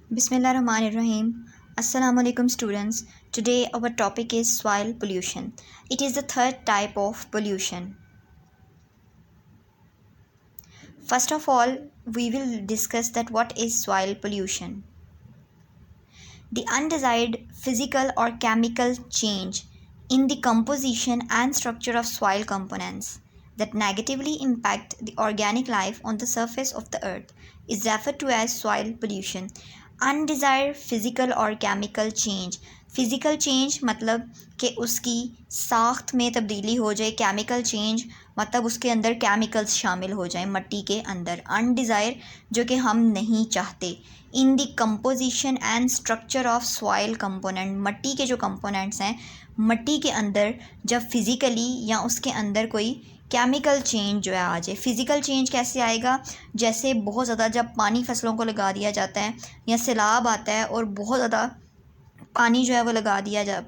Bismillahirrahmanirrahim. Assalamu alaikum students. Today our topic is soil pollution. It is the third type of pollution. First of all, we will discuss that what is soil pollution. The undesired physical or chemical change in the composition and structure of soil components that negatively impact the organic life on the surface of the earth is referred to as soil pollution. Undesired physical और chemical change, physical change मतलब कि उसकी साख्त में तब्दीली हो जाए, chemical change मतलब उसके अंदर केमिकल्स शामिल हो जाएं मट्टी के अंदर, अनडिज़ायर जो कि हम नहीं चाहते। In the composition and structure of soil component, मट्टी के जो कंपोनेंट्स हैं मट्टी के अंदर जब फिज़िकली या उसके अंदर कोई केमिकल चेंज जो है आ जाए। फ़िज़िकल चेंज कैसे आएगा? जैसे बहुत ज़्यादा जब पानी फसलों को लगा दिया जाता है या सैलाब आता है और बहुत ज़्यादा पानी जो है वो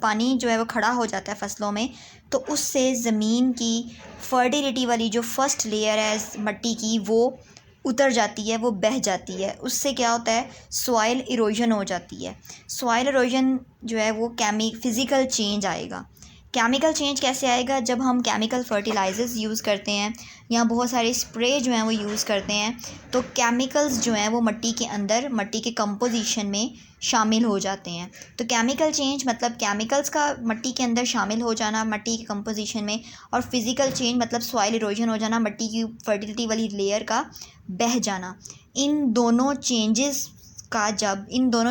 पानी जो है वो खड़ा हो जाता है फसलों में, तो उससे ज़मीन की फर्टिलिटी वाली जो फर्स्ट लेयर है मट्टी की वो उतर जाती है, वो बह जाती है। उससे क्या होता है? सॉइल इरोजन हो जाती है। सॉइल इरोजन जो है वो फ़िज़िकल चेंज आएगा। केमिकल चेंज कैसे आएगा? जब हम केमिकल फर्टिलाइज़र्स यूज़ करते हैं या बहुत सारे स्प्रे जो हैं वो यूज़ करते हैं, तो केमिकल्स जो हैं वो मट्टी के अंदर मट्टी के कंपोजिशन में शामिल हो जाते हैं। तो केमिकल चेंज मतलब केमिकल्स का मट्टी के अंदर शामिल हो जाना मट्टी के कंपोजिशन में, और फिज़िकल चेंज मतलब सॉइल इरोजन हो जाना, मट्टी की फर्टिलिटी वाली लेयर का बह जाना। इन दोनों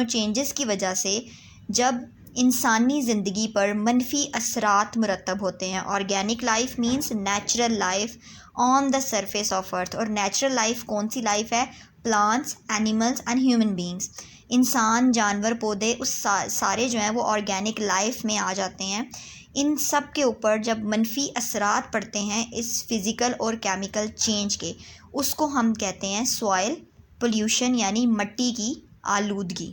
चेंजेस की वजह से जब इंसानी ज़िंदगी पर मनफी असरात मुरतब होते हैं। Organic life means natural life on the surface of earth. और नेचुरल लाइफ कौन सी लाइफ है? Plants, animals and human beings. इंसान, जानवर, पौधे उस सारे जो हैं वो ऑर्गेनिक लाइफ में आ जाते हैं। इन सब के ऊपर जब मनफी असरात पड़ते हैं इस फिज़िकल और केमिकल चेंज के, उसको हम कहते हैं सॉइल पोल्यूशन यानी मट्टी की आलूदगी।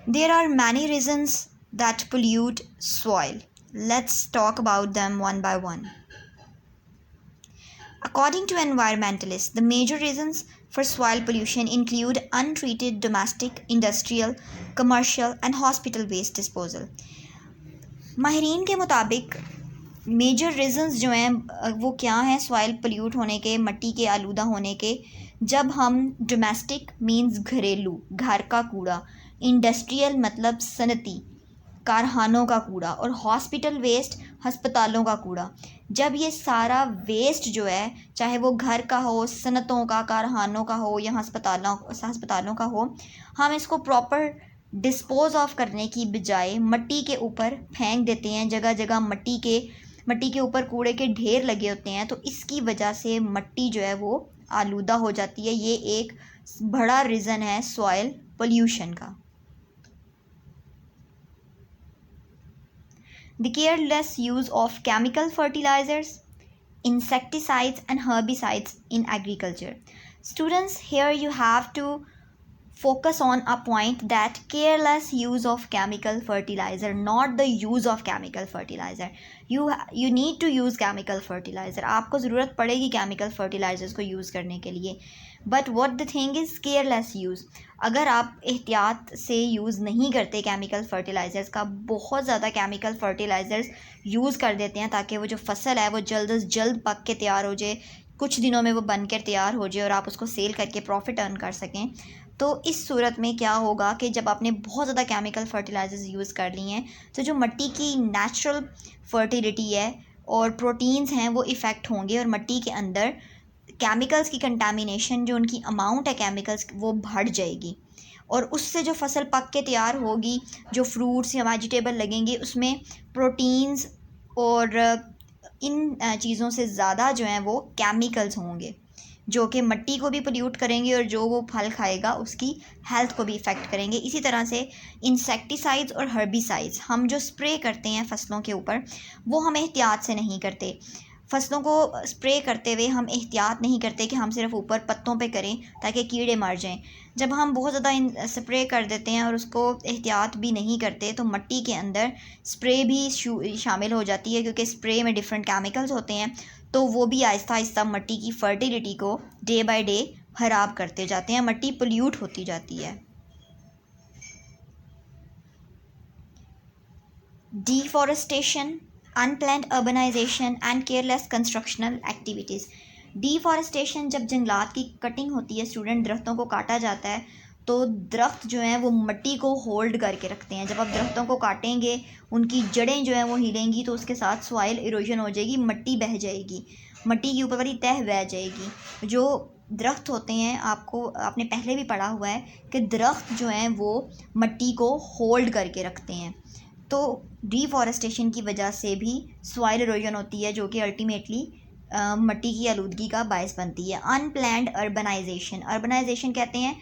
There are many reasons that pollute soil. Let's talk about them one by one. According to environmentalists, the major reasons for soil pollution include untreated domestic, industrial, commercial and hospital waste disposal. माहिरीन के मुताबिक major reasons जो हैं वो क्या हैं soil pollute होने के, मट्टी के आलूदा होने के? जब हम डोमेस्टिक मींस घरेलू, घर का कूड़ा, इंडस्ट्रियल मतलब सनती कारखानों का कूड़ा, और हॉस्पिटल वेस्ट हस्पतालों का कूड़ा, जब ये सारा वेस्ट जो है चाहे वो घर का हो, सनतों का, कारखानों का हो या हस्पतालों का हो, हम इसको प्रॉपर डिस्पोज ऑफ करने की बजाय मट्टी के ऊपर फेंक देते हैं। जगह जगह मट्टी के ऊपर कूड़े के ढेर लगे होते हैं, तो इसकी वजह से मट्टी जो है वो आलूदा हो जाती है। ये एक बड़ा रीज़न है सॉइल पोल्यूशन का। The careless use of chemical fertilizers, insecticides and herbicides in agriculture. Students, here you have to focus on a point that careless use of chemical fertilizer, not the use of chemical fertilizer. You need to use chemical fertilizer. आपको ज़रूरत पड़ेगी chemical fertilizers को use करने के लिए, but what the thing is careless use. अगर आप एहतियात से यूज़ नहीं करते केमिकल फर्टिलाइज़र्स का, बहुत ज़्यादा केमिकल फर्टिलाइज़र्स यूज़ कर देते हैं ताकि वो जो फसल है वो जल्द अज जल्द पक के तैयार हो जाए, कुछ दिनों में वो बन कर तैयार हो जाए और आप उसको सेल करके प्रॉफिट अर्न कर सकें, तो इस सूरत में क्या होगा कि जब आपने बहुत ज़्यादा केमिकल फर्टिलाइज़र्स यूज़ कर लिए हैं तो जो मट्टी की नेचुरल फर्टिलिटी है और प्रोटीन्स हैं वो इफ़ेक्ट होंगे, और मट्टी के अंदर केमिकल्स की कंटामिनेशन जो उनकी अमाउंट है केमिकल्स वो बढ़ जाएगी, और उससे जो फसल पक के तैयार होगी, जो फ्रूट्स या वेजिटेबल लगेंगे उसमें प्रोटीन्स और इन चीज़ों से ज़्यादा जो हैं वो केमिकल्स होंगे जो कि मट्टी को भी पोल्यूट करेंगे और जो वो फल खाएगा उसकी हेल्थ को भी इफ़ेक्ट करेंगे। इसी तरह से इंसेक्टिसाइड्स और हर्बिसाइड्स हम जो स्प्रे करते हैं फसलों के ऊपर, वो हम एहतियात से नहीं करते। फसलों को स्प्रे करते हुए हम एहतियात नहीं करते कि हम सिर्फ ऊपर पत्तों पे करें ताकि कीड़े मर जाएं। जब हम बहुत ज़्यादा स्प्रे कर देते हैं और उसको एहतियात भी नहीं करते तो मट्टी के अंदर स्प्रे भी शामिल हो जाती है, क्योंकि स्प्रे में डिफरेंट केमिकल्स होते हैं, तो वो भी आहिस्ता आहिस्ता मट्टी की फर्टिलिटी को डे बाय डे खराब करते जाते हैं, मिट्टी पोल्यूट होती जाती है। Deforestation, unplanned urbanization and careless constructional activities. Deforestation, जब जंगलात की कटिंग होती है, स्टूडेंट, दरख्तों को काटा जाता है, तो दरख्त जो हैं वो मिट्टी को होल्ड करके रखते हैं। जब आप दरख्तों को काटेंगे, उनकी जड़ें जो हैं वो हिलेंगी, तो उसके साथ सॉइल इरोजन हो जाएगी, मिट्टी बह जाएगी, मिट्टी की ऊपर वाली तह बह जाएगी। जो दरख्त होते हैं, आपने पहले भी पढ़ा हुआ है कि दरख्त जो हैं वो मिट्टी को होल्ड करके रखते हैं। तो डिफॉरेस्टेशन की वजह से भी सॉइल इरोजन होती है, जो कि अल्टीमेटली मिट्टी की आलूदगी का बायस बनती है। अनप्लान्ड अर्बनाइजेशन कहते हैं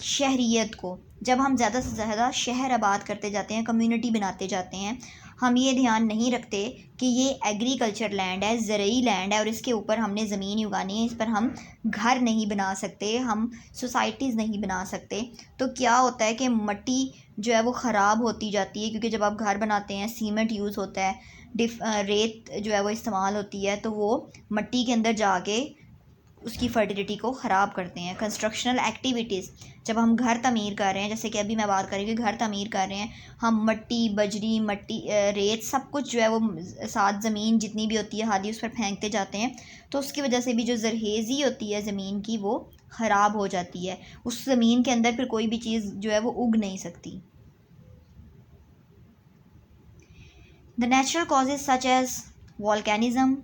शहरियत को। जब हम ज़्यादा से ज़्यादा शहर आबाद करते जाते हैं, कम्युनिटी बनाते जाते हैं, हम ये ध्यान नहीं रखते कि ये एग्रीकल्चर लैंड है, ज़रूरी लैंड है, और इसके ऊपर हमने ज़मीन उगानी है, इस पर हम घर नहीं बना सकते, हम सोसाइटीज़ नहीं बना सकते। तो क्या होता है कि मिट्टी जो है वो ख़राब होती जाती है, क्योंकि जब आप घर बनाते हैं सीमेंट यूज़ होता है, रेत जो है वो इस्तेमाल होती है, तो वो मिट्टी के अंदर जाके उसकी फर्टिलिटी को ख़राब करते हैं। कंस्ट्रक्शनल एक्टिविटीज़, जब हम घर तमीर कर रहे हैं, जैसे कि अभी मैं बात कर रही हूँ कि घर तमीर कर रहे हैं, हम मिट्टी, बजरी, रेत, सब कुछ जो है वो साथ ज़मीन जितनी भी होती है खाली उस पर फेंकते जाते हैं, तो उसकी वजह से भी जो जरहेज़ी होती है ज़मीन की वो ख़राब हो जाती है। उस ज़मीन के अंदर फिर कोई भी चीज़ जो है वो उग नहीं सकती। The natural causes such as volcanism,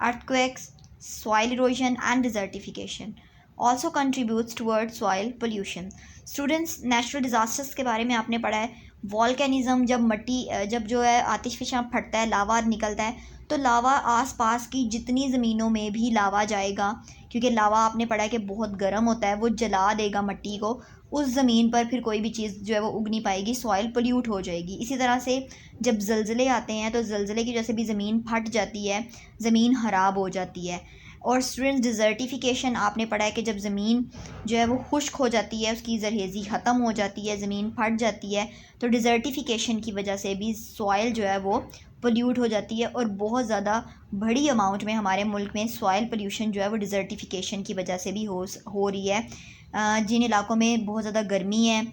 earthquakes, soil erosion and desertification also contributes towards soil pollution. Students, natural disasters के बारे में आपने पढ़ा है। वॉल्केनिज़म, जब जो है आतिशफ़शां फटता है, लावा निकलता है, तो लावा आसपास की जितनी ज़मीनों में भी लावा जाएगा, क्योंकि लावा आपने पढ़ा है कि बहुत गर्म होता है, वो जला देगा मिट्टी को, उस ज़मीन पर फिर कोई भी चीज़ जो है वो उग नहीं पाएगी, सॉइल पोल्यूट हो जाएगी। इसी तरह से जब ज़लज़ले आते हैं, तो ज़लज़ले की वजह से भी ज़मीन फट जाती है, ज़मीन ख़राब हो जाती है। और स्टूडेंट्स, डिज़र्टिफिकेशन आपने पढ़ा है कि जब ज़मीन जो है वो खुश्क हो जाती है, उसकी ज़रहेज़ी ख़त्म हो जाती है, ज़मीन फट जाती है, तो डिज़र्टिफिकेशन की वजह से भी सॉइल जो है वो पोल्यूट हो जाती है। और बहुत ज़्यादा बड़ी अमाउंट में हमारे मुल्क में सॉइल पोल्यूशन जो है वो डिज़र्टिफिकेशन की वजह से भी हो रही है। जिन इलाकों में बहुत ज़्यादा गर्मी है,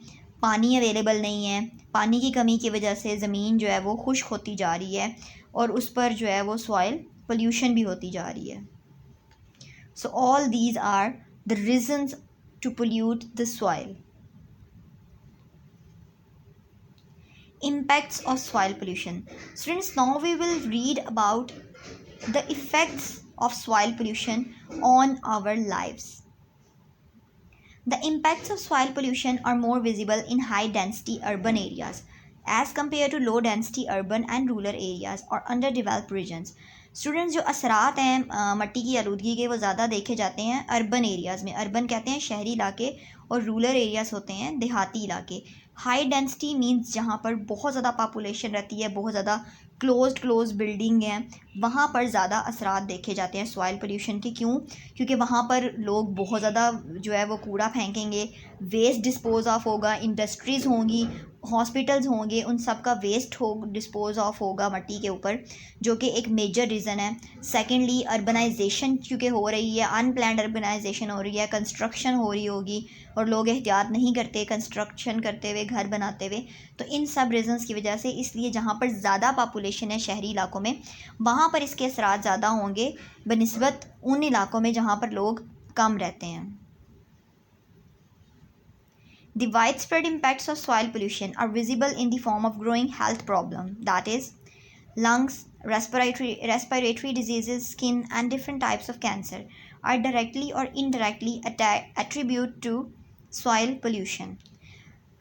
पानी अवेलेबल नहीं है, पानी की कमी की वजह से ज़मीन जो है वो खुश्क होती जा रही है, और उस पर जो है वो सॉइल पोल्यूशन भी होती जा रही है। So all these are the reasons to pollute the soil. Impacts of soil pollution. Students, now we will read about the effects of soil pollution on our lives. The impacts of soil pollution are more visible in high density urban areas as compared to low density urban and rural areas or underdeveloped regions. Students, जो असरात हैं मिट्टी की आलूदगी के, वो ज़्यादा देखे जाते हैं अर्बन एरियाज़ में। अर्बन कहते हैं शहरी इलाके, और रूरल एरियाज़ होते हैं देहाती इलाके। हाई डेंसिटी मीन्स जहाँ पर बहुत ज़्यादा पॉपुलेशन रहती है, बहुत ज़्यादा क्लोज बिल्डिंग हैं, वहाँ पर ज़्यादा असरात देखे जाते हैं सॉइल पोल्यूशन के। क्यों? क्योंकि वहाँ पर लोग बहुत ज़्यादा जो है वो कूड़ा फेंकेंगे, वेस्ट डिस्पोज ऑफ होगा, इंडस्ट्रीज़ होंगी, हॉस्पिटल्स होंगे, उन सब का वेस्ट डिस्पोज ऑफ होगा मिट्टी के ऊपर, जो कि एक मेजर रीज़न है। सेकेंडली, अर्बनाइजेशन क्योंकि हो रही है, अनप्लान्ड अर्बनाइजेशन हो रही है, कंस्ट्रक्शन हो रही होगी, और लोग एहतियात नहीं करते कंस्ट्रक्शन करते हुए, घर बनाते हुए। तो इन सब रीज़न्स की वजह से, इसलिए जहाँ पर ज़्यादा पॉपुलेशन है शहरी इलाकों में, वहाँ पर इसके असरात ज़्यादा होंगे बनिस्बत उन इलाकों में जहाँ पर लोग कम रहते हैं। The widespread impacts of soil pollution are visible in the form of growing health problems, that is, lungs, respiratory diseases, skin, and different types of cancer are directly or indirectly attributed to soil pollution.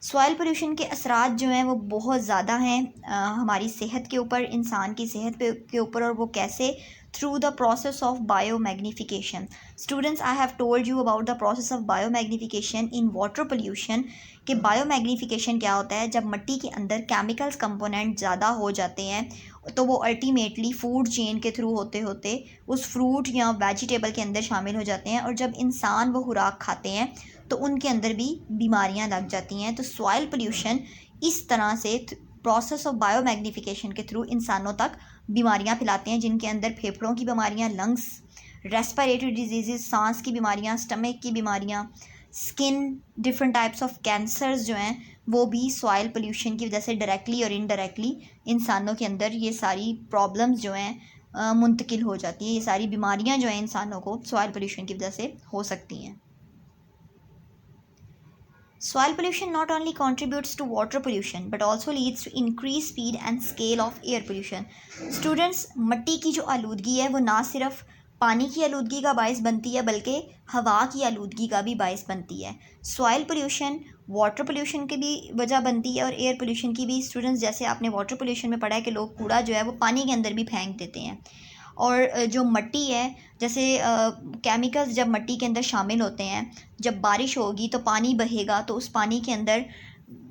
Soil pollution के असरात जो हैं वो बहुत ज़्यादा हैं हमारी सेहत के ऊपर, इंसान की सेहत के ऊपर, और वो कैसे? Through the process of biomagnification. Students, I have told you about the process of biomagnification in water pollution. कि बायोमैग्निफिकेशन क्या होता है? जब मिट्टी के अंदर केमिकल्स कंपोनेंट ज़्यादा हो जाते हैं, तो वो अल्टीमेटली फूड चेन के थ्रू होते होते उस फ्रूट या वेजिटेबल के अंदर शामिल हो जाते हैं, और जब इंसान वो खुराक खाते हैं तो उनके अंदर भी बीमारियां लग जाती हैं. तो सॉइल पोल्यूशन इस तरह से प्रोसेस ऑफ बायोमैग्निफिकेशन के थ्रू इंसानों तक बीमारियां फैलाते हैं, जिनके अंदर फेफड़ों की बीमारियां, लंग्स, रेस्पिरेटरी डिजीज़, सांस की बीमारियाँ, स्टमक की बीमारियाँ, skin, different types of cancers जो हैं वो भी सॉइल पोल्यूशन की वजह से डायरेक्टली और इनडायरेक्टली इंसानों के अंदर ये सारी प्रॉब्लम्स जो हैं मुंतकिल हो जाती हैं। ये सारी बीमारियां जो हैं इंसानों को सॉइल पोल्यूशन की वजह से हो सकती हैं। Soil pollution not only contributes to water pollution but also leads to increased speed and scale of air pollution. Students, मट्टी की जो आलूदगी है वो ना सिर्फ पानी की आलूदगी का बायस बनती है बल्कि हवा की आलूदगी का भी बायस बनती है। सॉइल पोल्यूशन वाटर पोल्यूशन की भी वजह बनती है और एयर पोल्यूशन की भी। स्टूडेंट्स, जैसे आपने वाटर पोल्यूशन में पढ़ा है कि लोग कूड़ा जो है वो पानी के अंदर भी फेंक देते हैं, और जो मट्टी है, जैसे केमिकल्स जब मट्टी के अंदर शामिल होते हैं, जब बारिश होगी तो पानी बहेगा तो उस पानी के अंदर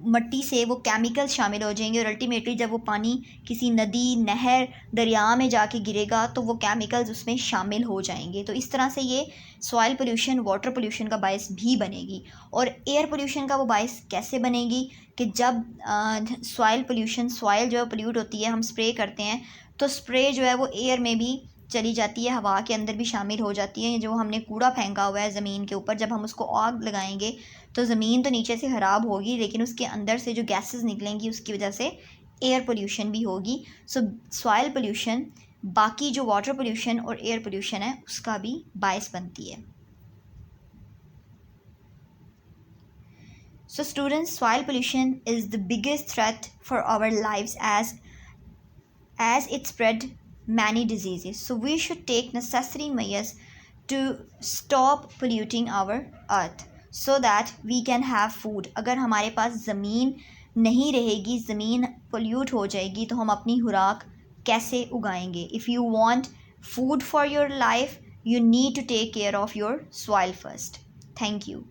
मट्टी से वो केमिकल्स शामिल हो जाएंगे और अल्टीमेटली जब वो पानी किसी नदी, नहर, दरिया में जाके गिरेगा तो वो केमिकल्स उसमें शामिल हो जाएंगे। तो इस तरह से ये सॉइल पोल्यूशन वाटर पोल्यूशन का बायस भी बनेगी। और एयर पोल्यूशन का वो बायस कैसे बनेगी कि जब सॉइल पोल्यूशन, सॉइल जो है पोल्यूट होती है, हम स्प्रे करते हैं तो स्प्रे जो है वो एयर में भी चली जाती है, हवा के अंदर भी शामिल हो जाती है। जो हमने कूड़ा फेंका हुआ है ज़मीन के ऊपर, जब हम उसको आग लगाएंगे तो ज़मीन तो नीचे से ख़राब होगी लेकिन उसके अंदर से जो गैसेस निकलेंगी उसकी वजह से एयर पोल्यूशन भी होगी। सो सॉइल पोल्यूशन बाकी जो वाटर पोल्यूशन और एयर पोल्यूशन है उसका भी बायस बनती है। So students, soil pollution is the biggest threat for our lives as it spread many diseases. So we should take necessary measures to stop polluting our earth so that we can have food. अगर हमारे पास ज़मीन नहीं रहेगी, ज़मीन pollute हो जाएगी तो हम अपनी खुराक कैसे उगाएंगे? If you want food for your life, you need to take care of your soil first. Thank you.